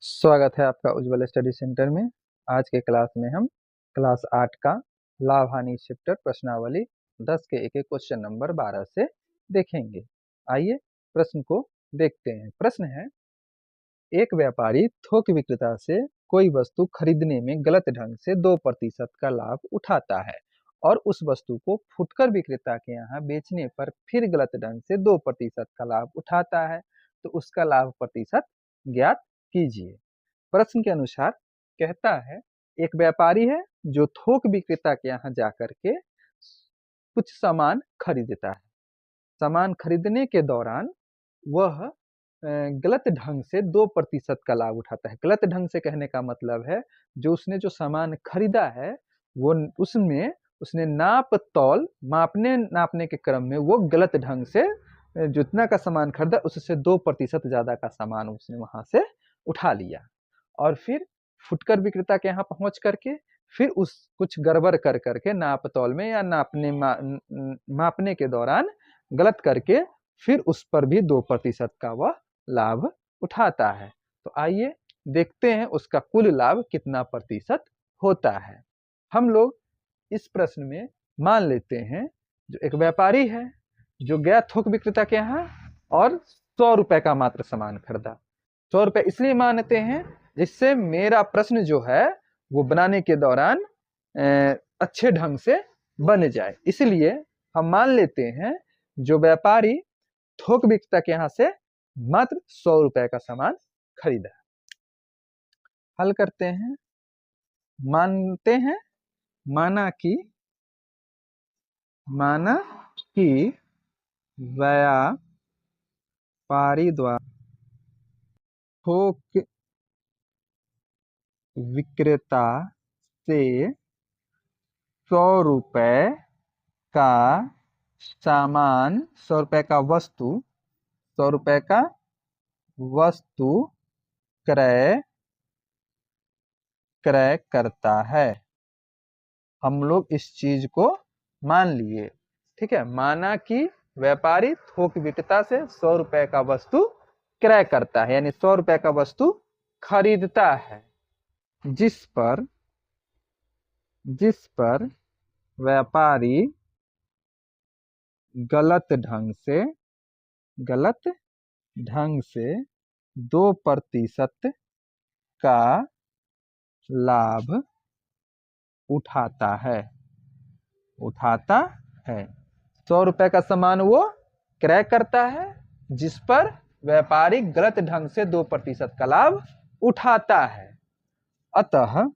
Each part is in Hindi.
स्वागत है आपका उज्ज्वल स्टडी सेंटर में। आज के क्लास में हम क्लास 8 का लाभ हानि चैप्टर प्रश्नावली 10 के एक क्वेश्चन नंबर 12 से देखेंगे। आइए प्रश्न को देखते हैं। प्रश्न है, एक व्यापारी थोक विक्रेता से कोई वस्तु खरीदने में गलत ढंग से 2% का लाभ उठाता है और उस वस्तु को फुटकर विक्रेता के यहाँ बेचने पर फिर गलत ढंग से 2% का लाभ उठाता है, तो उसका लाभ प्रतिशत ज्ञात कीजिए। प्रश्न के अनुसार कहता है, एक व्यापारी है जो थोक विक्रेता के यहाँ जाकर के कुछ सामान खरीदता है। सामान खरीदने के दौरान वह गलत ढंग से 2% का लाभ उठाता है। गलत ढंग से कहने का मतलब है, जो उसने जो सामान खरीदा है वो उसमें उसने नाप तौल नापने के क्रम में वो गलत ढंग से जितना का सामान खरीदा उससे 2% ज्यादा का सामान उसने वहां से उठा लिया और फिर फुटकर विक्रेता के यहाँ पहुंच करके फिर उस कुछ गड़बड़ कर करके नाप तौल में या मापने के दौरान गलत करके फिर उस पर भी 2% का वह लाभ उठाता है। तो आइए देखते हैं उसका कुल लाभ कितना प्रतिशत होता है। हम लोग इस प्रश्न में मान लेते हैं, जो एक व्यापारी है जो गया थोक विक्रेता के यहाँ और 100 रुपए का मात्र सामान खरीदा। 100 रुपए इसलिए मानते हैं जिससे मेरा प्रश्न जो है वो बनाने के दौरान अच्छे ढंग से बन जाए। इसलिए हम मान लेते हैं जो व्यापारी थोक विक्रेता के यहाँ से मात्र 100 रुपए का सामान खरीदा। हल करते हैं। मानते हैं माना कि व्यापारी द्वारा थोक विक्रेता से 100 रुपए का सामान 100 रुपए का वस्तु 100 रुपए का वस्तु क्रय करता है। हम लोग इस चीज को मान लिए, ठीक है। माना कि व्यापारी थोक विक्रेता से 100 रुपए का वस्तु क्रय करता है, यानी 100 रुपए का वस्तु खरीदता है, जिस पर व्यापारी गलत ढंग से 2% का लाभ उठाता है 100 रुपए का सामान वो क्रय करता है, जिस पर व्यापारी गलत ढंग से 2% का लाभ उठाता है। अतः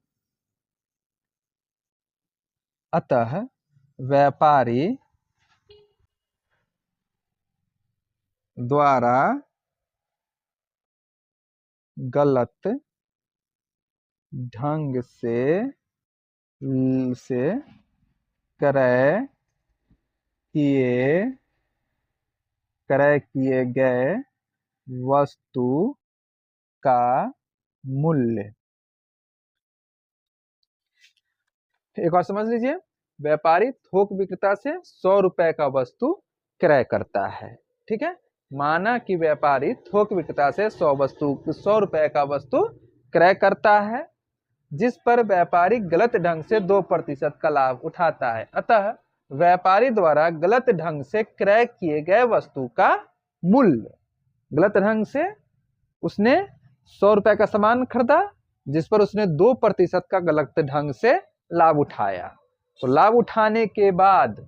व्यापारी द्वारा गलत ढंग से क्रय किए गए वस्तु का मूल्य, एक बार समझ लीजिए, व्यापारी थोक विक्रेता से 100 रुपए का वस्तु क्रय करता है, ठीक है। माना कि व्यापारी थोक विक्रेता से 100 रुपए का वस्तु क्रय करता है, जिस पर व्यापारी गलत ढंग से 2% का लाभ उठाता है। अतः व्यापारी द्वारा गलत ढंग से क्रय किए गए वस्तु का मूल्य, गलत ढंग से उसने 100 रुपए का सामान खरीदा, जिस पर उसने 2% का गलत ढंग से लाभ उठाया। तो लाभ उठाने के बाद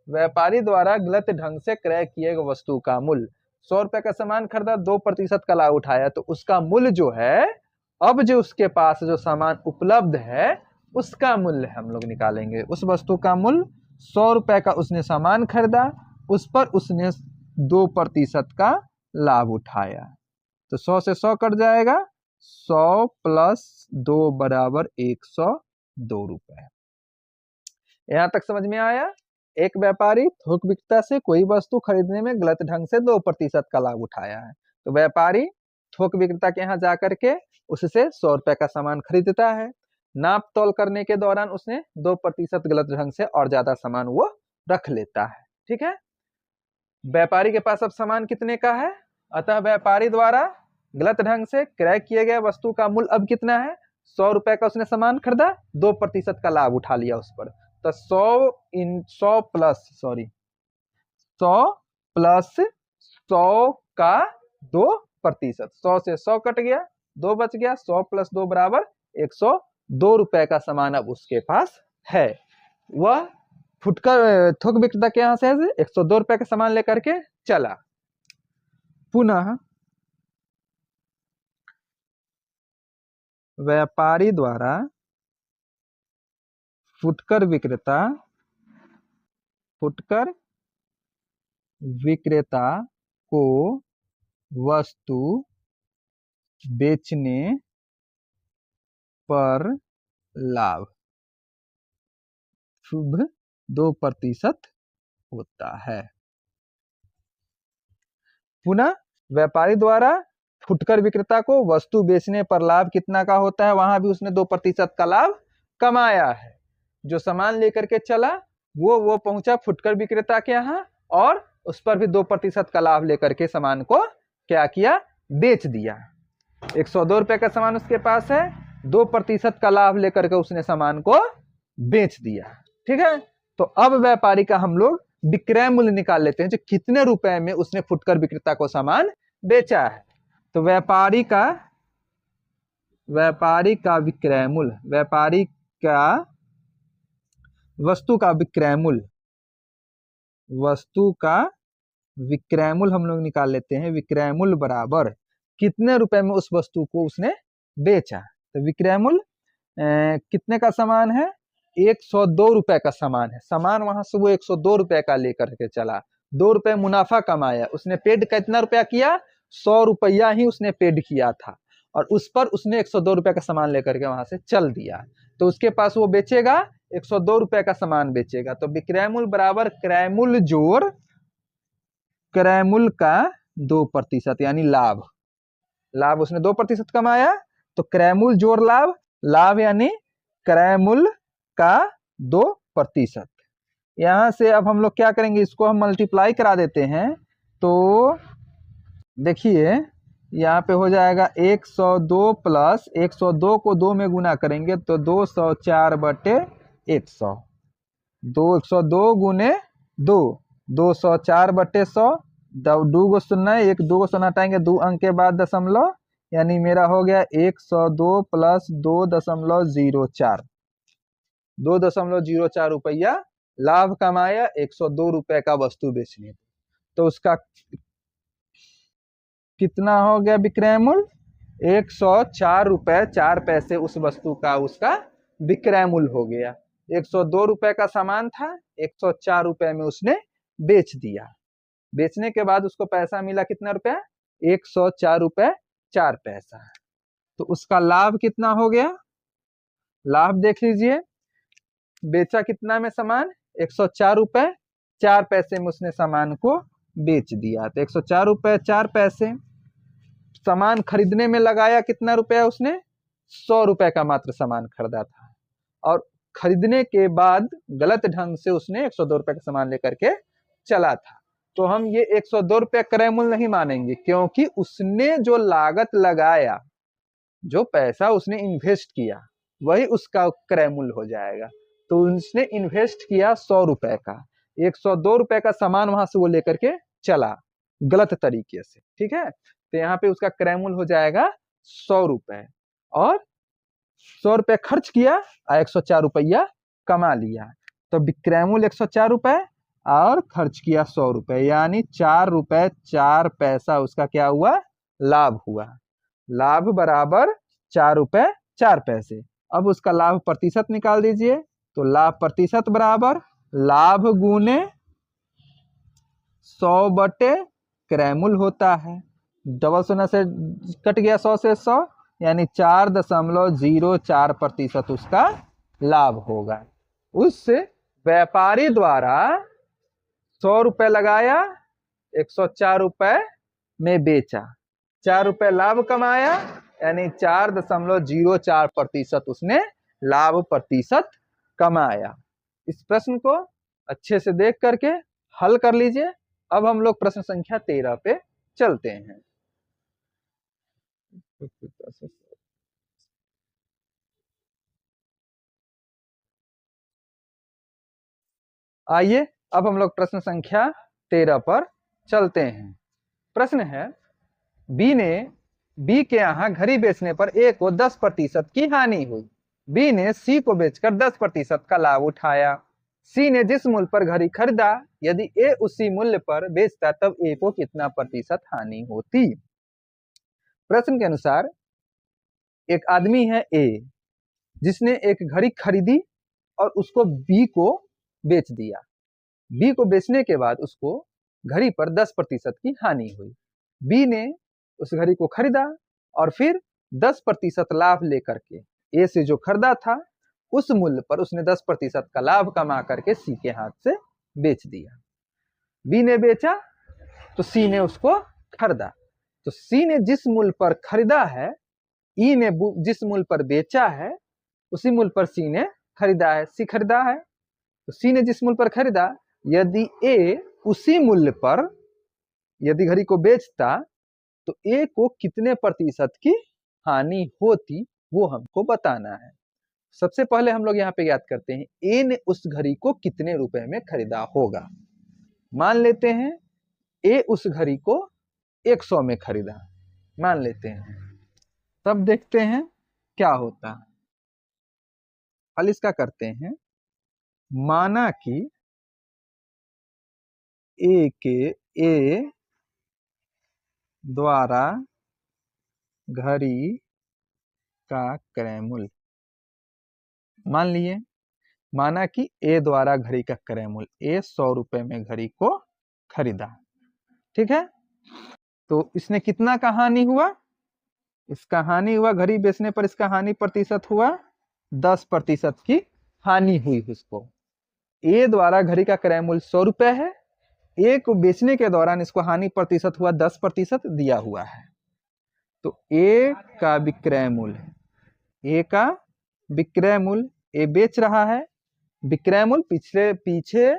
व्यापारी द्वारा गलत ढंग से क्रय किए गए वस्तु का मूल्य, 100 रुपए का सामान खरीदा, 2% का लाभ उठाया, तो उसका मूल्य जो है, अब जो उसके पास जो सामान उपलब्ध है उसका मूल्य हम लोग निकालेंगे। उस वस्तु का मूल्य 100 रुपए का उसने सामान खरीदा, उस पर उसने 2% का लाभ उठाया, तो 100 से 100 कट जाएगा, 100 + 2 = 102 रुपए। यहां तक समझ में आया। एक व्यापारी थोक विक्रेता से कोई वस्तु खरीदने में गलत ढंग से 2% का लाभ उठाया है, तो व्यापारी थोक विक्रेता के यहाँ जाकर के उससे 100 रुपए का सामान खरीदता है। नाप तोल करने के दौरान उसने 2% गलत ढंग से और ज्यादा सामान वो रख लेता है, ठीक है। व्यापारी के पास अब सामान कितने का है, अतः व्यापारी द्वारा गलत ढंग से क्रय किए गए वस्तु का मूल्य अब कितना है, 100 रुपए का उसने सामान खरीदा, 2% का लाभ उठा लिया उस पर। तो 100 प्लस 100 का 2%, 100 से 100 कट गया, 2 बच गया, 100 प्लस 2 बराबर 102 रुपए का सामान अब उसके पास है। वह फुटकर थोक विक्रेता के यहां से 102 रुपए का सामान लेकर के चला। पुनः व्यापारी द्वारा फुटकर विक्रेता को वस्तु बेचने पर लाभ शुभ 2% होता है। पुनः व्यापारी द्वारा फुटकर विक्रेता को वस्तु बेचने पर लाभ कितना का होता है, वहां भी उसने 2% का लाभ कमाया है। जो सामान लेकर के चला वो पहुंचा फुटकर विक्रेता के यहाँ और उस पर भी 2% का लाभ लेकर के सामान को क्या किया, बेच दिया। 102 रुपए का सामान उसके पास है, 2% का लाभ लेकर के उसने सामान को बेच दिया। ठीक है, तो अब व्यापारी का हम लोग विक्रय मूल्य निकाल लेते हैं, जो कितने रुपए में उसने फुटकर विक्रेता को सामान बेचा है। तो व्यापारी का विक्रय मूल्य, व्यापारी का वस्तु का विक्रय मूल्य हम लोग निकाल लेते हैं। विक्रय मूल्य बराबर कितने रुपए में उस वस्तु को उसने बेचा। तो विक्रय मूल्य कितने का सामान है, 102 रुपए का सामान है। सामान वहां से वो 102 रुपए का लेकर के चला, 2 रुपए मुनाफा कमाया। उसने पेड कितना रुपया किया, 100 रुपया ही उसने पेड किया था और उस पर उसने 102 रुपए का सामान लेकर के वहां से चल दिया। तो उसके पास वो बेचेगा 102 रुपए का सामान बेचेगा। तो विक्रय मूल्य बराबर क्रय मूल्य जोड़ क्रय मूल्य का 2%, यानी लाभ उसने 2% कमाया, तो क्रय मूल्य जोड़ लाभ यानी क्रय मूल्य का 2%। यहां से अब हम लोग क्या करेंगे, इसको हम मल्टीप्लाई करा देते हैं। तो देखिए यहाँ पे हो जाएगा 102 प्लस 102 को 2 में गुना करेंगे तो 204/100, 102 गुने 2, 204/100, 2 गो शून्य, 2 गो शून्य हटाएंगे, 2 अंक के बाद दशमलव, यानी मेरा हो गया 102 प्लस 2.04, 2.04 रुपया लाभ कमाया 102 रुपए का वस्तु बेचने। तो उसका कितना हो गया विक्रय मूल्य, 104 रुपए 4 पैसे उस वस्तु का उसका विक्रय मूल्य हो गया। 102 रुपए का सामान था, 104 रुपए में उसने बेच दिया। बेचने के बाद उसको पैसा मिला कितना रुपया, 104 रुपए 4 पैसा। तो उसका लाभ कितना हो गया, लाभ देख लीजिए, बेचा कितना में सामान, 104 रुपए 4 पैसे में उसने सामान को बेच दिया। तो 104 रुपए 4 पैसे सामान खरीदने में लगाया, कितना रुपया उसने, 100 रुपए का मात्र सामान खरीदा था और खरीदने के बाद गलत ढंग से उसने 102 रुपए का सामान लेकर के चला था। तो हम ये 102 रुपए क्रय मूल्य नहीं मानेंगे, क्योंकि उसने जो लागत लगाया, जो पैसा उसने इन्वेस्ट किया, वही उसका क्रय मूल्य हो जाएगा। तो उसने इन्वेस्ट किया 100 रुपए का, 102 रुपए का सामान वहां से वो लेकर के चला गलत तरीके से। ठीक है, तो यहाँ पे उसका क्रय मूल्य हो जाएगा 100 रुपए और 100 रुपए खर्च किया और 104 रुपया कमा लिया। तो विक्रय मूल्य 104 रुपए और खर्च किया 100 रुपए, यानी 4 रुपए 4 पैसा उसका क्या हुआ, लाभ हुआ। लाभ बराबर 4 रुपए 4 पैसे। अब उसका लाभ प्रतिशत निकाल दीजिए। तो लाभ प्रतिशत बराबर लाभ गुने 100 बटे क्रय मूल्य होता है। डबल शून्य से कट गया 100 से 100, यानी 4.04% उसका लाभ होगा। उस व्यापारी द्वारा 100 रुपए लगाया, 104 रुपए में बेचा, 4 रुपए लाभ कमाया, यानी 4.04% उसने लाभ प्रतिशत कमाया। इस प्रश्न को अच्छे से देख करके हल कर लीजिए। अब हम लोग प्रश्न संख्या 13 पे चलते हैं। आइए अब हम लोग प्रश्न संख्या 13 पर चलते हैं। प्रश्न है, बी के यहाँ घड़ी बेचने पर ए को 10% की हानि हुई। बी ने सी को बेचकर 10% का लाभ उठाया। सी ने जिस मूल्य पर घड़ी खरीदा, यदि ए उसी मूल्य पर बेचता तब ए को कितना प्रतिशत हानि होती। प्रश्न के अनुसार एक आदमी है ए, जिसने एक घड़ी खरीदी और उसको बी को बेच दिया। बी को बेचने के बाद उसको घड़ी पर 10% की हानि हुई। बी ने उस घड़ी को खरीदा और फिर 10% लाभ लेकर के ए से जो खरीदा था उस मूल्य पर उसने 10% का लाभ कमा करके सी के हाथ से बेच दिया। बी ने बेचा तो सी ने उसको खरीदा, तो सी ने जिस मूल्य पर खरीदा है, ई ने जिस मूल्य पर बेचा है, उसी मूल्य पर सी ने खरीदा है। सी खरीदा है तो सी ने जिस मूल्य पर खरीदा, यदि ए उसी मूल्य पर यदि घड़ी को बेचता तो ए को कितने प्रतिशत की हानि होती, वो हमको बताना है। सबसे पहले हम लोग यहाँ पे याद करते हैं ए ने उस घड़ी को कितने रुपए में खरीदा होगा। मान लेते हैं ए उस घड़ी को 100 में खरीदा, मान लेते हैं। तब देखते हैं क्या होता है। हल इसका करते हैं, माना कि ए द्वारा घड़ी का क्रय मूल्य, मान लिए माना कि ए द्वारा घड़ी का क्रय मूल्य, ए 100 रुपए में घड़ी को खरीदा, ठीक है। तो इसने कितना का हानि हुआ, इसका हानि हुआ, घड़ी बेचने पर इसका हानि प्रतिशत हुआ 10% की हानि हुई उसको। ए द्वारा घड़ी का क्रय मूल्य 100 रुपए है, ए को बेचने के दौरान इसको हानि प्रतिशत हुआ 10% दिया हुआ है। तो ए का विक्रय मूल्य, ए का विक्रय मूल्य, ए बेच रहा है। विक्रय मूल्य पीछे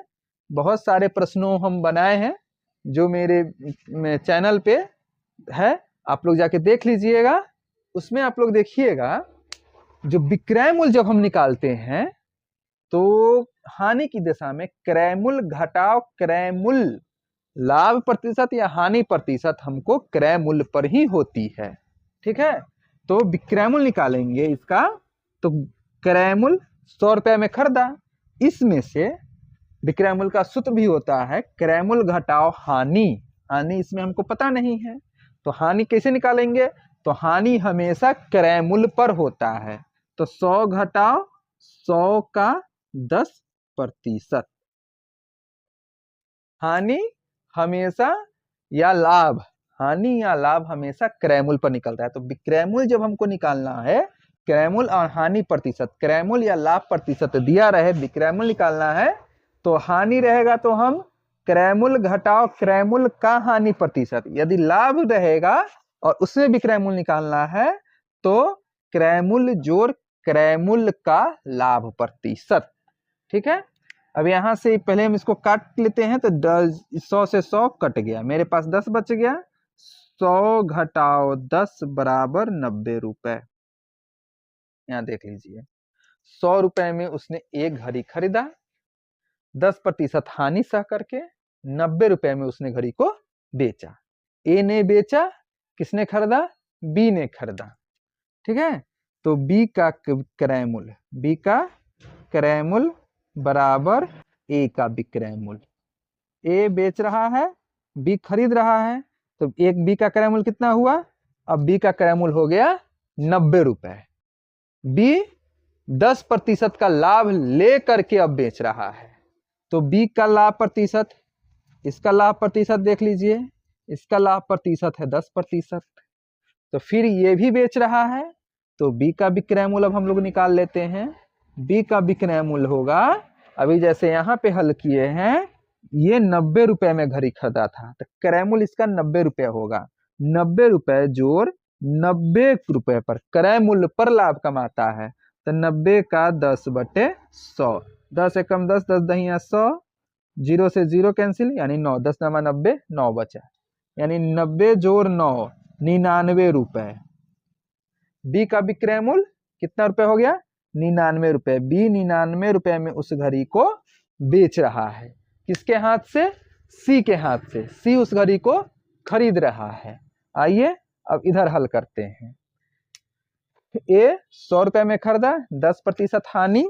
बहुत सारे प्रश्नों हम बनाए हैं जो मेरे चैनल पे है, आप लोग जाके देख लीजिएगा। उसमें आप लोग देखिएगा जो विक्रय मूल्य जब हम निकालते हैं तो हानि की दिशा में क्रय मूल्य घटाव क्रय मूल्य, लाभ प्रतिशत या हानि प्रतिशत हमको क्रय मूल्य पर ही होती है, ठीक है। तो विक्रय मूल्य निकालेंगे इसका, तो क्रय मूल्य 100 रुपए में खरीदा, इसमें से विक्रय मूल्य का सूत्र भी होता है क्रय मूल्य घटाव हानि। हानि इसमें हमको पता नहीं है, तो हानि कैसे निकालेंगे, तो हानि हमेशा क्रय मूल्य पर होता है। तो 100 घटाव 100 का 10%। हानि हमेशा या लाभ, हानि या लाभ हमेशा क्रय मूल्य पर निकलता है। तो विक्रय मूल्य जब हमको निकालना है, क्रय मूल्य और हानि प्रतिशत, क्रय मूल्य या लाभ प्रतिशत दिया रहे, विक्रय मूल्य निकालना है तो हानि रहेगा तो हम क्रय मूल्य घटाओ क्रय मूल्य का हानि प्रतिशत, यदि लाभ रहेगा और उसमें विक्रय मूल्य निकालना है तो क्रय मूल्य जोड़ क्रय मूल्य का लाभ प्रतिशत, ठीक है। अब यहां से पहले हम इसको काट लेते हैं, तो 100 से 100 कट गया, मेरे पास 10 बच गया। 100 घटाओ 10 बराबर 90 रुपए। यहाँ देख लीजिए 100 रुपए में उसने एक घड़ी खरीदा, 10% हानि सह करके 90 रुपए में उसने घड़ी को बेचा। ए ने बेचा, किसने खरीदा, बी ने खरीदा, ठीक है। तो बी का क्रय मूल्य, बी का क्रय मूल्य बराबर ए का विक्रय मूल्य। ए बेच रहा है, बी खरीद रहा है, तो एक बी का क्रय मूल्य कितना हुआ, अब बी का क्रय मूल्य हो गया 90 रुपए। बी 10% का लाभ ले करके अब बेच रहा है, तो बी का लाभ प्रतिशत, इसका लाभ प्रतिशत देख लीजिए, इसका लाभ प्रतिशत है 10%। तो फिर ये भी बेच रहा है, तो बी का विक्रय मूल्य अब हम लोग निकाल लेते हैं। बी का विक्रय मूल्य होगा, अभी जैसे यहाँ पे हल किए हैं, ये 90 रुपए में घड़ी खरीदा था, तो क्रय मूल्य इसका 90 रुपए होगा। 90 रुपए जोड़ 90 रुपए पर क्रय मूल्य पर लाभ कमाता है, तो 90 का 10/100, 10 एकम 10, 10 दहिया 100, 0 से 0 कैंसिल, यानी 9, 10 नमा 90, 9 बचा, यानी 90 जोड़ 9 99 रुपए। बी का विक्रय मूल्य कितना रुपए हो गया, 99 रुपए। बी 99 रुपए में उस घड़ी को बेच रहा है। किसके हाथ से? सी के हाथ से। सी उस घड़ी को खरीद रहा है। आइए अब इधर हल करते हैं। ए 100 रुपए में खरीदा, 10% हानि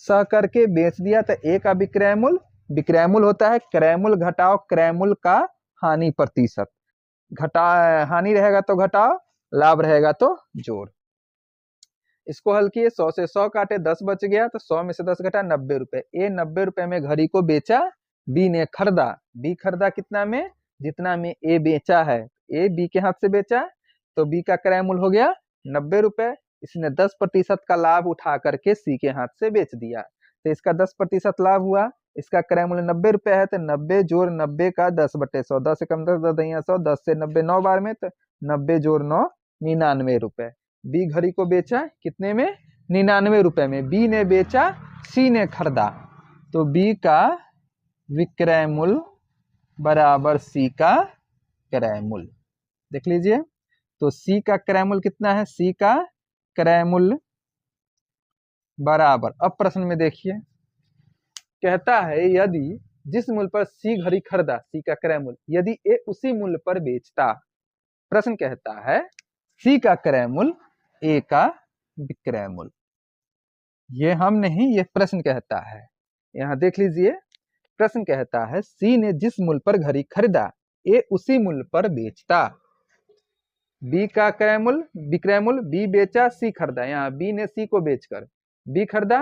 सह करके बेच दिया, तो ए का विक्रय मूल्य, विक्रय मूल्य होता है क्रय मूल्य घटाओ क्रय मूल्य का हानि प्रतिशत। घटा हानि रहेगा तो घटाओ, लाभ रहेगा तो जोड़। इसको हल किए, 100 से 100 काटे, 10 बच गया, तो 100 में से 10 घटा 90 रुपए। ए 90 रुपए में घड़ी को बेचा, बी ने खरीदा। बी खरीदा कितना में? जितना में ए बेचा है। ए बी के हाथ से बेचा, तो बी का क्रय मूल्य हो गया 90 रुपए। इसने 10% का लाभ उठा करके सी के हाथ से बेच दिया, तो इसका 10% लाभ हुआ। इसका क्रय मूल्य 90 रुपए है, तो 90 जोड़ 90 का 10/100, 10 से कम 10, 10 100, 10 से 90 9 बार में, तो 90 जोड़ 9 99 रुपए। बी घड़ी को बेचा कितने में? 99 रुपए में। बी ने बेचा, सी ने खरीदा, तो बी का विक्रय मूल्य बराबर सी का क्रय मूल्य। देख लीजिए, तो सी का क्रय मूल्य कितना है? सी का क्रय मूल्य बराबर, अब प्रश्न में देखिए, कहता है यदि जिस मूल्य पर सी घड़ी खरीदा, सी का क्रय मूल्य, यदि ए उसी मूल्य पर बेचता। प्रश्न कहता है सी का क्रय मूल्य ए का विक्रय मूल्य। ये हम नहीं, ये प्रश्न कहता है। यहां देख लीजिए, प्रश्न कहता है सी ने जिस मूल्य पर घड़ी खरीदा, ए उसी मूल्य पर बेचता। बी का क्रय मूल्य, विक्रय मूल्य, बी बेचा, सी खरीदा। यहाँ बी ने सी को बेचकर, बी खरीदा,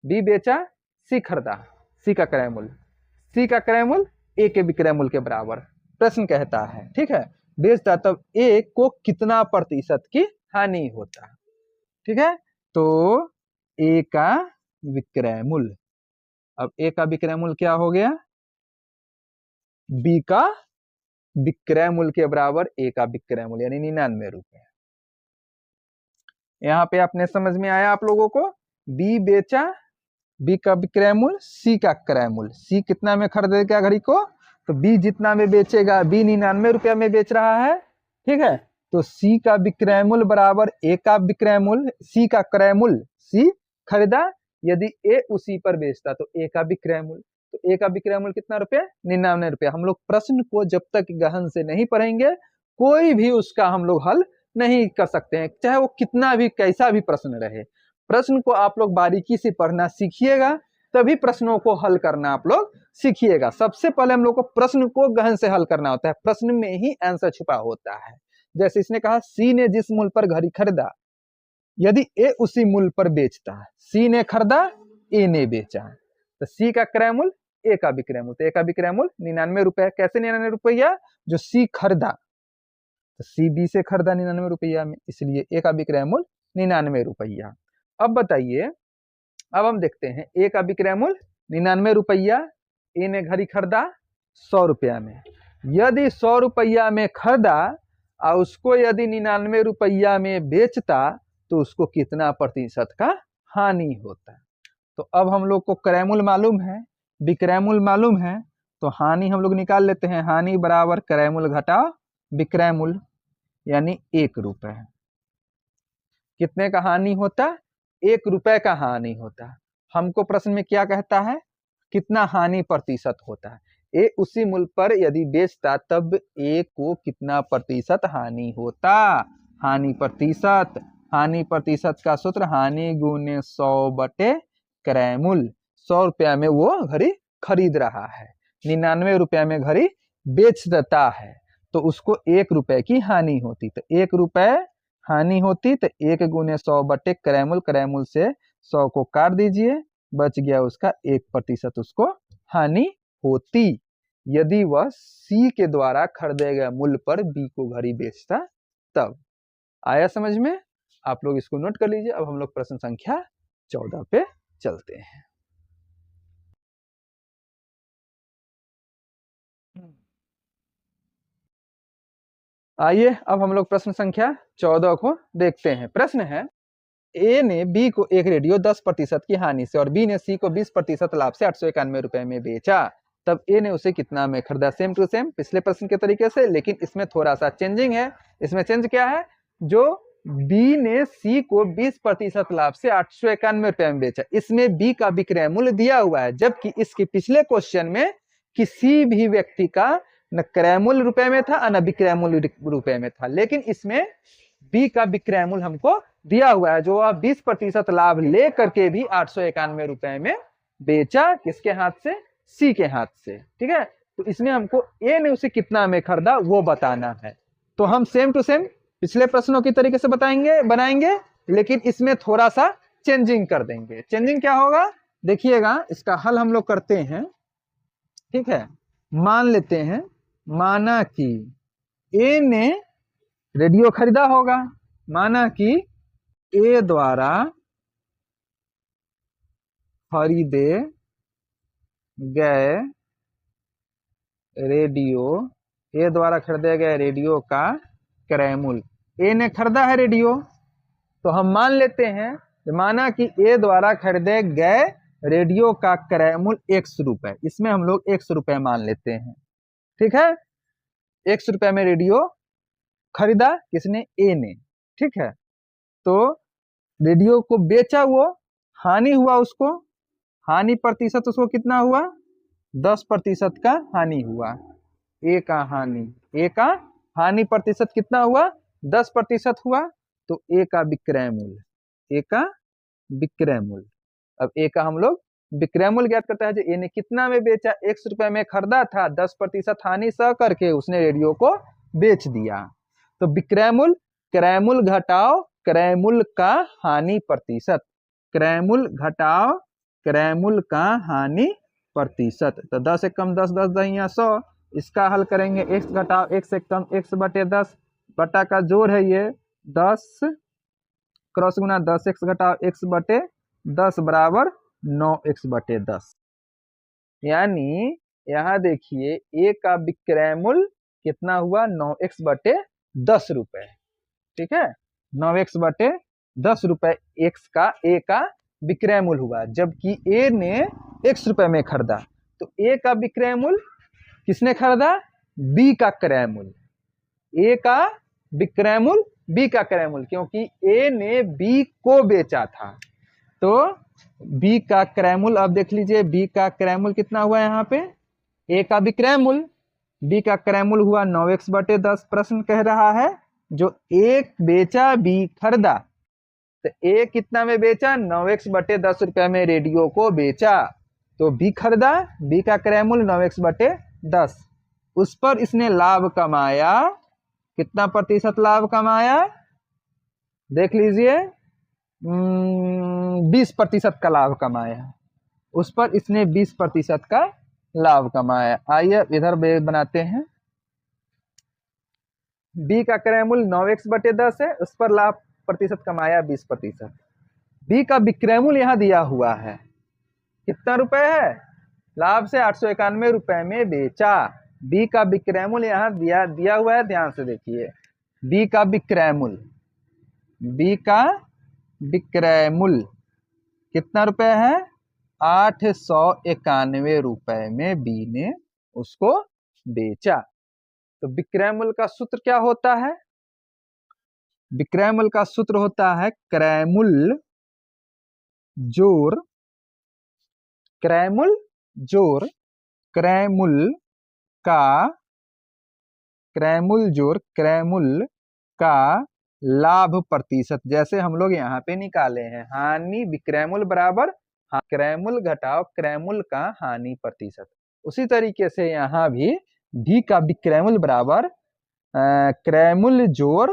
बी बेचा, सी खरीदा। सी का क्रय मूल्य, सी का क्रय मूल्य ए के विक्रय मूल्य के बराबर। प्रश्न कहता है, ठीक है, बेचता, तब ए को कितना प्रतिशत की हानि होता? ठीक है, तो ए का विक्रय मूल्य, अब ए का विक्रय मूल्य क्या हो गया? बी का विक्रय मूल्य के बराबर ए का विक्रय मूल्य, यानी 99 रुपए। यहाँ पे अपने समझ में आया आप लोगों को? बी बेचा, बी का विक्रय मूल्य, सी का क्रय मूल्य। सी कितना में खरीदेगा घड़ी को? तो बी जितना में बेचेगा, बी 99 रुपया में बेच रहा है, ठीक है, तो सी का विक्रय मूल्य बराबर ए का विक्रय मूल्य, सी का क्रय मूल्य, सी खरीदा, यदि ए उसी पर बेचता तो ए का विक्रय मूल्य। तो ए का विक्रय मूल्य कितना रुपया? 99 रुपया। हम लोग प्रश्न को जब तक गहन से नहीं पढ़ेंगे, कोई भी उसका हम लोग हल नहीं कर सकते हैं, चाहे वो कितना भी कैसा भी प्रश्न रहे। प्रश्न को आप लोग बारीकी से पढ़ना सीखिएगा, तभी प्रश्नों को हल करना आप लोग सीखिएगा। सबसे पहले हम लोग को प्रश्न को गहन से हल करना होता है, प्रश्न में ही आंसर छुपा होता है। जैसे इसने कहा सी ने जिस मूल्य पर घड़ी खरीदा, यदि ए उसी मूल्य पर बेचता। सी ने खरीदा, ए ने बेचा, तो सी का क्रय मूल्य ए का विक्रय मूल्य, तो ए का विक्रय मूल्य 99 रुपया। कैसे 99 रुपया? जो सी खरीदा, तो सी बी से खरीदा 99 रुपया में, इसलिए ए का विक्रय मूल्य 99 रुपया। अब बताइए, अब हम देखते हैं ए का विक्रय मूल्य 99 रुपया, ए ने घड़ी खरीदा 100 रुपया में। यदि 100 रुपया में खरीदा और उसको यदि 99 रुपया में बेचता, तो उसको कितना प्रतिशत का हानि होता? तो अब हम लोग को क्रय मूल्य मालूम है, विक्रय मूल्य मालूम है, तो हानि हम लोग निकाल लेते हैं। हानि बराबर क्रय मूल्य घटाओ विक्रय मूल्य, यानी 1 रुपए। कितने का हानि होता? 1 रुपए का हानि होता। हमको प्रश्न में क्या कहता है? कितना हानि प्रतिशत होता है? ए उसी मूल्य पर यदि बेचता, तब ए को कितना प्रतिशत हानि होता? हानि प्रतिशत, हानि प्रतिशत का सूत्र हानि गुने 100 बटे क्रय मूल्य। 100 रुपया में वो घड़ी खरीद रहा है, 99 रुपया में घड़ी बेच देता है, तो उसको 1 रुपए की हानि होती। तो 1 रुपए हानि होती, तो 1 गुने 100 बटे क्रय मूल्य, क्रय मूल्य से 100 को काट दीजिए, बच गया उसका 1% उसको हानि होती, यदि वह सी के द्वारा खरीदे गए मूल्य पर बी को घड़ी बेचता तब। आया समझ में? आप लोग इसको नोट कर लीजिए। अब हम लोग प्रश्न संख्या 14 पे चलते हैं। आइए अब हम लोग प्रश्न संख्या 14 को देखते हैं। प्रश्न है, ए ने बी को एक रेडियो 10% की हानि से और बी ने सी को 20% लाभ से 891 रुपए में बेचा, तब ए ने उसे कितना में खरीदा? सेम टू सेम पिछले प्रश्न के तरीके से, लेकिन इसमें थोड़ा सा चेंजिंग है। इसमें चेंज क्या है? जो बी ने सी को 20% लाभ से 891 रुपए में बेचा। इसमें बी का विक्रय मूल्य दिया हुआ है, जबकि इसके पिछले क्वेश्चन में किसी भी व्यक्ति का न क्रय मूल्य रुपए में था न विक्रय मूल्य रुपए में था, लेकिन इसमें बी का विक्रय मूल्य हमको दिया हुआ है, जो आप 20% लाभ ले करके भी 891 रुपए में बेचा। किसके हाथ से? सी के हाथ से। ठीक है, तो इसमें हमको ए ने उसे कितना में खरीदा वो बताना है। तो हम सेम टू सेम पिछले प्रश्नों की तरीके से बनाएंगे, लेकिन इसमें थोड़ा सा चेंजिंग कर देंगे। चेंजिंग क्या होगा देखिएगा, इसका हल हम लोग करते हैं। ठीक है, मान लेते हैं, माना कि ए ने रेडियो खरीदा होगा, माना कि ए द्वारा खरीदे गए रेडियो, ए द्वारा खरीदे गए रेडियो का क्रय मूल्य, ए ने खरीदा है रेडियो, तो हम मान लेते हैं, माना कि ए द्वारा खरीदे गए रेडियो का क्रय मूल्य 100 रुपए, इसमें हम लोग 100 रुपए मान लेते हैं। ठीक है, 100 रुपए में रेडियो खरीदा किसने? ए ने। ठीक है, तो रेडियो को बेचा, वो हानि हुआ उसको, हानि प्रतिशत उसको कितना हुआ? 10% का हानि हुआ। ए का हानि, ए का हानि प्रतिशत कितना हुआ? 10% हुआ। तो ए का विक्रय मूल्य, ए का विक्रय मूल्य, अब ए का हम लोग विक्रय मूल्य ज्ञात करता है, जो ए ने कितना में बेचा? 100 रुपए में खरीदा था, 10% हानि सह करके उसने रेडियो को बेच दिया। तो विक्रय मूल्य, क्रय मूल्य घटाओ क्रय मूल्य का हानि प्रतिशत, क्रय मूल्य घटाओ क्रय मूल्य का हानि प्रतिशत। तो 10 एक कम 10, 10 दहिया 100, इसका हल करेंगे, x घटाओ x एक कम x बटे 10, बटा का जोड़ है ये 10 क्रॉस गुना 10x घटाओ x बटे 10 बराबर 9x बटे 10। यानी यहाँ देखिए ए का विक्रय मूल्य कितना हुआ? 9x बटे 10 रुपए। ठीक है, 9x बटे 10 रुपए x का ए का विक्रय मूल्य हुआ, जबकि ए ने 100 रुपए में खरीदा। तो ए का विक्रय मूल्य किसने खरीदा? बी का क्रय मूल्य, ए का विक्रय मूल्य बी का क्रय मूल्य, क्योंकि ए ने बी को बेचा था। तो बी का क्रय मूल्य, अब देख लीजिए बी का क्रय मूल्य कितना हुआ यहाँ पे? ए का विक्रय मूल्य, बी का क्रय मूल्य हुआ 9x बटे 10। प्रश्न कह रहा है जो ए बेचा बी खरीदा, तो ए कितना में बेचा? 9x बटे 10 रुपए में रेडियो को बेचा। तो बी खरीदा, बी का क्रय मूल्य 9x बटे 10, उस पर इसने लाभ कमाया, कितना प्रतिशत लाभ कमाया? देख लीजिए 20% का लाभ कमाया, उस पर इसने 20% का लाभ कमाया। आइए इधर बनाते हैं, बी का क्रय मूल्य 9x बटे 10 है, उस पर लाभ प्रतिशत कमाया 20%। बी का विक्रय मूल्य यहाँ दिया हुआ है, कितना रुपए है? लाभ से 891 रुपए में बेचा। बी का विक्रय मूल्य यहाँ दिया हुआ है, ध्यान से देखिए, बी का विक्रय मूल्य, बी का विक्रय मूल्य कितना रुपए है? 891 रुपए में बी ने उसको बेचा। तो विक्रय मूल्य का सूत्र क्या होता है? विक्रय मूल्य का सूत्र होता है क्रय मूल्य जोड़ क्रय मूल्य जोड़ क्रय मूल्य का क्रय मूल्य जोड़ क्रय मूल्य का लाभ प्रतिशत। जैसे हम लोग यहाँ पे निकाले हैं, हानि विक्रय मूल्य बराबर क्रय मूल्य घटाओ क्रय मूल्य का हानि प्रतिशत, उसी तरीके से यहाँ भी का विक्रय मूल्य बराबर क्रय मूल्य जोड़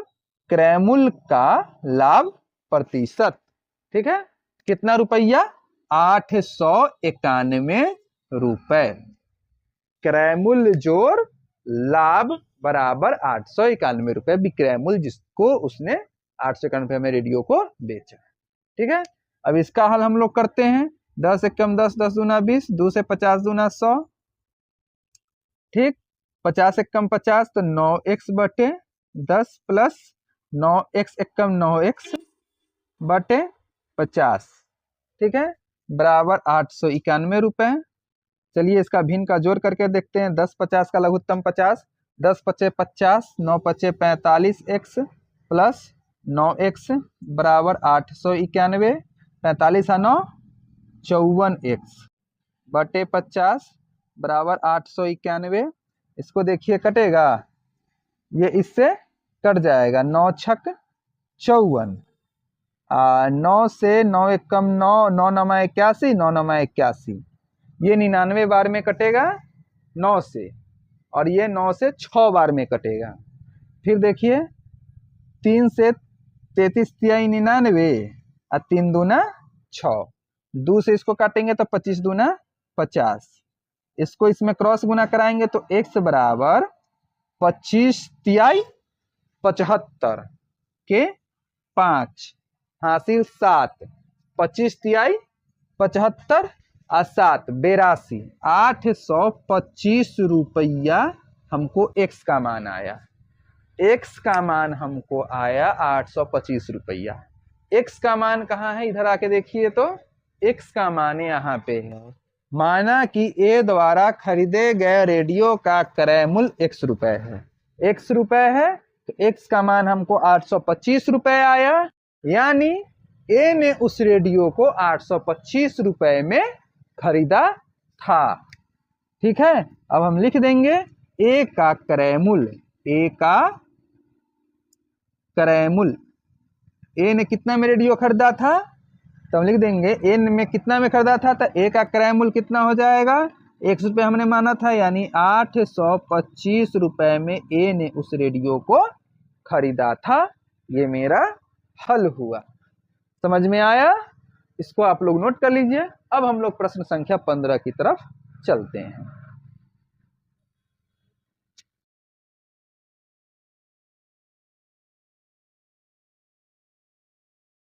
क्रय मूल्य का लाभ प्रतिशत। ठीक है, कितना रुपया? 891 रुपए। क्रय मूल्य जोड़ लाभ बराबर 891 रुपए विक्रय मूल्य, जिसको उसने 891 रुपए में रेडियो को बेचा। ठीक है, अब इसका हल हम लोग करते हैं, 10 एक कम 10, 10 दूना 20, 2 से 50 दूना 100। ठीक, 50 एक कम 50, तो 9x बटे 10 प्लस 9x एक कम 9x बटे 50। ठीक है, बराबर 891 रुपए। चलिए इसका भिन्न का जोड़ करके देखते हैं, 10 50 का लघुत्तम 50, 10 पचे 50, 9 पचे 45x प्लस 9x बराबर 891, 45 9 54x बटे 50 बराबर 891। इसको देखिए कटेगा, ये इससे कट जाएगा, 9 छक 54, 9 से 9 एक कम 9, 9 नमा 81, 9 नमा 81, ये 99 बार में कटेगा 9 से, और ये 9 से 6 बार में कटेगा। फिर देखिए 3 से 33 तिहाई 99 और 3 दूना 6, 2 से इसको काटेंगे तो 25 दूना 50, इसको इसमें क्रॉस गुना कराएंगे तो x बराबर 25 तिहाई 75 के 5 हासिल 7, 25 तिहाई 75 और 7 82, 825 रुपया हमको x का मान आया। x का मान हमको आया 825 रुपया। x का मान कहाँ है, इधर आके देखिए तो x का मान यहाँ पे है। माना कि a द्वारा खरीदे गए रेडियो का क्रय मूल्य x रुपए है, x रुपए है तो x का मान हमको 825 रुपए आया, यानी a ने उस रेडियो को 825 रुपए में खरीदा था। ठीक है, अब हम लिख देंगे a का क्रय मूल्य, a का क्रय मूल्य, ए ने कितना में रेडियो खरीदा था, तो हम लिख देंगे ए में कितना में खरीदा था, तो ए का क्रय मूल्य कितना हो जाएगा, 100 रुपये हमने माना था, यानी 825 रुपए में ए ने उस रेडियो को खरीदा था। ये मेरा हल हुआ। समझ में आया? इसको आप लोग नोट कर लीजिए। अब हम लोग प्रश्न संख्या 15 की तरफ चलते हैं।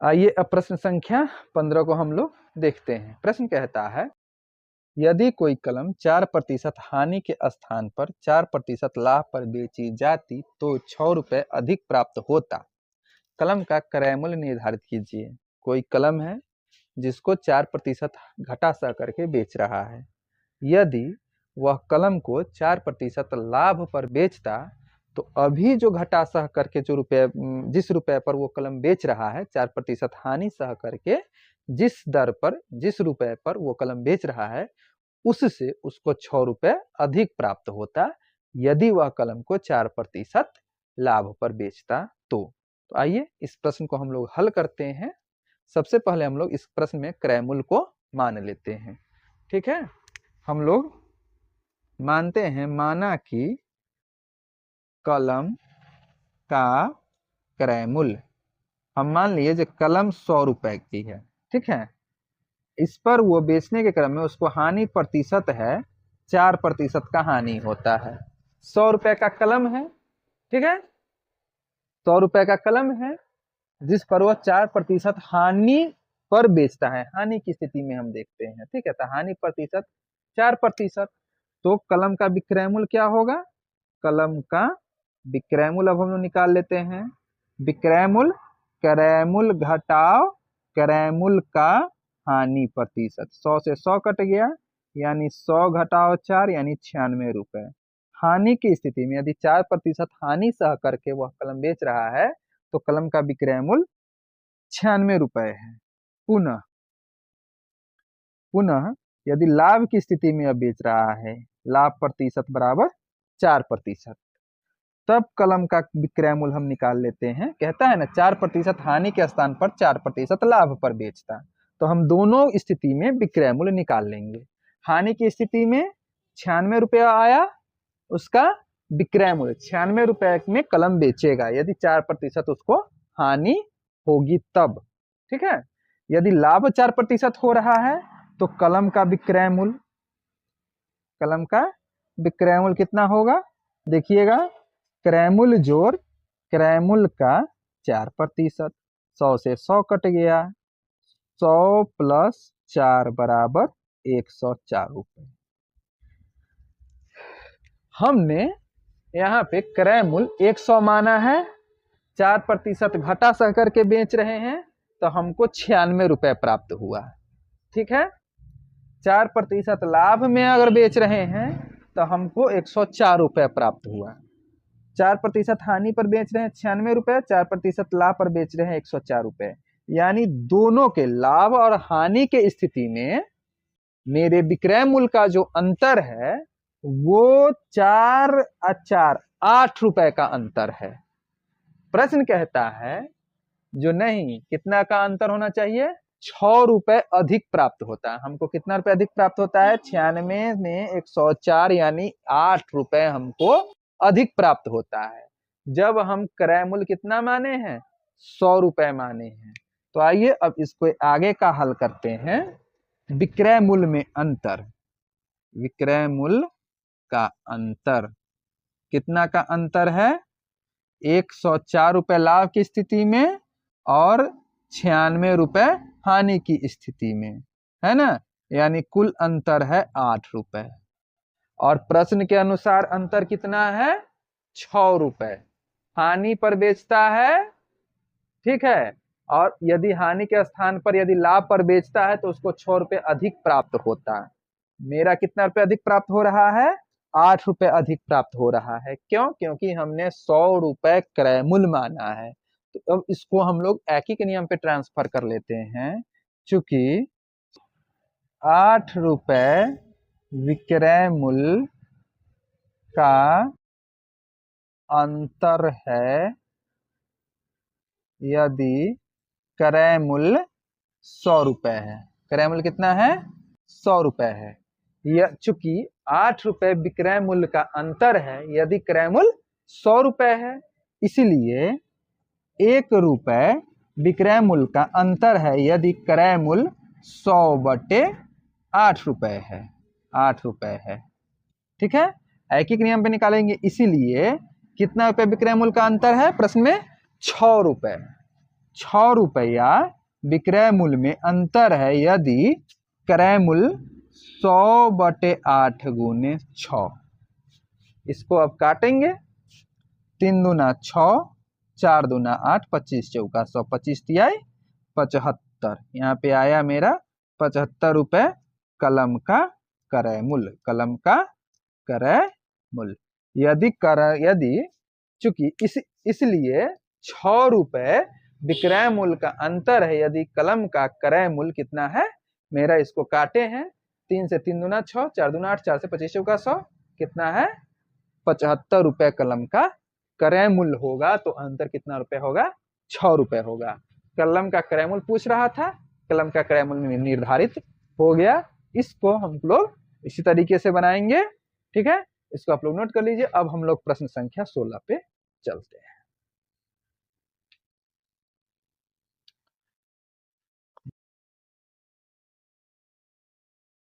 आइए अब प्रश्न संख्या 15 को हम लोग देखते हैं। प्रश्न कहता है, यदि कोई कलम 4% हानि के स्थान पर 4% लाभ पर बेची जाती तो 6 रुपए अधिक प्राप्त होता। कलम का क्रय मूल्य निर्धारित कीजिए। कोई कलम है जिसको 4% घटा सह करके बेच रहा है। यदि वह कलम को 4% लाभ पर बेचता तो अभी जो घटा सह करके जो रुपये, जिस रुपए पर वो कलम बेच रहा है, 4% हानि सह करके जिस दर पर, जिस रुपए पर वो कलम बेच रहा है, उससे उसको 6 रुपए अधिक प्राप्त होता यदि वह कलम को 4% लाभ पर बेचता तो। आइए इस प्रश्न को हम लोग हल करते हैं। सबसे पहले हम लोग इस प्रश्न में क्रय मूल्य को मान लेते हैं। ठीक है, हम लोग मानते हैं, माना कि कलम का क्रय मूल्य, हम मान लिए जो कलम 100 रुपए की है। ठीक है, इस पर वो बेचने के क्रम में उसको हानि प्रतिशत है, 4% का हानि होता है। 100 रुपए का कलम है, ठीक है, 100 रुपए का कलम है जिस पर वह 4% हानि पर बेचता है। हानि की स्थिति में हम देखते हैं, ठीक है, तो हानि प्रतिशत 4%, तो कलम का विक्रय मूल्य क्या होगा, कलम का विक्रय मूल्य अब हम लोग निकाल लेते हैं। विक्रय मूल्य क्रय मूल्य घटाओ क्रय मूल्य का हानि प्रतिशत, 100 से 100 कट गया, यानी 100 घटाओ 4 यानी 96 रुपए। हानि की स्थिति में यदि 4% हानि सह करके वह कलम बेच रहा है तो कलम का विक्रय मूल्य 96 रुपए है। पुनः यदि लाभ की स्थिति में अब बेच रहा है, लाभ प्रतिशत बराबर 4%, तब कलम का विक्रय मूल्य हम निकाल लेते हैं। कहता है ना 4% हानि के स्थान पर 4% लाभ पर बेचता, तो हम दोनों स्थिति में विक्रय मूल्य निकाल लेंगे। हानि की स्थिति में 96 रुपया आया, उसका विक्रय मूल्य 96 रुपए में कलम बेचेगा यदि 4% उसको हानि होगी तब। ठीक है, यदि लाभ 4% हो रहा है तो कलम का विक्रय मूल्य, कलम का विक्रय मूल्य कितना होगा, देखिएगा, क्रय मूल्य जोड़ क्रय मूल्य का 4%, 100 से 100 कट गया, 100 प्लस 4 बराबर 104 रुपए। हमने यहाँ पे क्रय मूल्य 100 माना है, 4% घटा सह करके बेच रहे हैं तो हमको 96 रुपए प्राप्त हुआ। ठीक है, 4% लाभ में अगर बेच रहे हैं तो हमको 104 रुपए प्राप्त हुआ। 4% हानि पर बेच रहे हैं 96 रुपए, 4% लाभ पर बेच रहे हैं 104 रुपए। यानी दोनों के लाभ और हानि के स्थिति में मेरे विक्रय मूल्य का जो अंतर है वो 4 और 4 8 रुपए का अंतर है। प्रश्न कहता है जो नहीं, कितना का अंतर होना चाहिए? 6 रुपए अधिक प्राप्त होता है। हमको कितना रुपए अधिक प्राप्त होता है? 96 में 104 यानी 8 रुपए हमको अधिक प्राप्त होता है जब हम क्रय मूल्य कितना माने हैं? 100 रुपए माने हैं। तो आइए अब इसको आगे का हल करते हैं। विक्रय मूल्य में अंतर, विक्रय मूल्य का अंतर कितना का अंतर है? 104 रुपए लाभ की स्थिति में और 96 रुपए हानि की स्थिति में, है ना। यानी कुल अंतर है 8 रुपए। और प्रश्न के अनुसार अंतर कितना है? 6 रुपए। हानि पर बेचता है, ठीक है, और यदि हानि के स्थान पर यदि लाभ पर बेचता है तो उसको 6 रुपए अधिक प्राप्त होता है। मेरा कितना रुपए अधिक प्राप्त हो रहा है? 8 रुपए अधिक प्राप्त हो रहा है। क्यों? क्योंकि हमने 100 रुपए क्रय मूल्य माना है। तो अब इसको हम लोग एक ही के नियम पे ट्रांसफर कर लेते हैं। चूंकि 8 रुपए विक्रय मूल्य का अंतर है यदि क्रय मूल्य 100 रुपए है। क्रय मूल्य कितना है? 100 रुपए है। यह चूंकि 8 रुपए विक्रय मूल्य का अंतर है यदि क्रय मूल्य 100 रुपए है, इसलिए 1 रुपए विक्रय मूल्य का अंतर है यदि क्रय मूल्य 100/8 रुपए है। 8 रुपए है, ठीक है। एक ही नियम पे निकालेंगे, इसीलिए कितना रुपए विक्रय मूल्य का अंतर है? प्रश्न में 6 रुपए। 6 रुपया विक्रय मूल्य में अंतर है यदि क्रय मूल्य 100/8 गुने 6। इसको अब काटेंगे। 3 दूना 6, 4 दूना 8, 25 चौका 100, 25 तिहाई 75। यहाँ पे आया मेरा 75 रुपए कलम का क्रय मूल्य। कलम का क्रय मूल्य यदि चूंकि इसलिए 6 रुपए विक्रय मूल्य का अंतर है यदि कलम का क्रय मूल्य कितना है मेरा। इसको काटे हैं। 3 से 3 दूना 6, 4 दूना 8, 4 से 25 चौका 100, कितना है? 75 रुपए कलम का क्रय मूल्य होगा। तो अंतर कितना रुपए होगा? 6 रुपए होगा। कलम का क्रय मूल्य पूछ रहा था, कलम का क्रय मूल्य निर्धारित हो गया। इसको हम लोग इसी तरीके से बनाएंगे, ठीक है। इसको आप लोग नोट कर लीजिए। अब हम लोग प्रश्न संख्या 16 पे चलते हैं।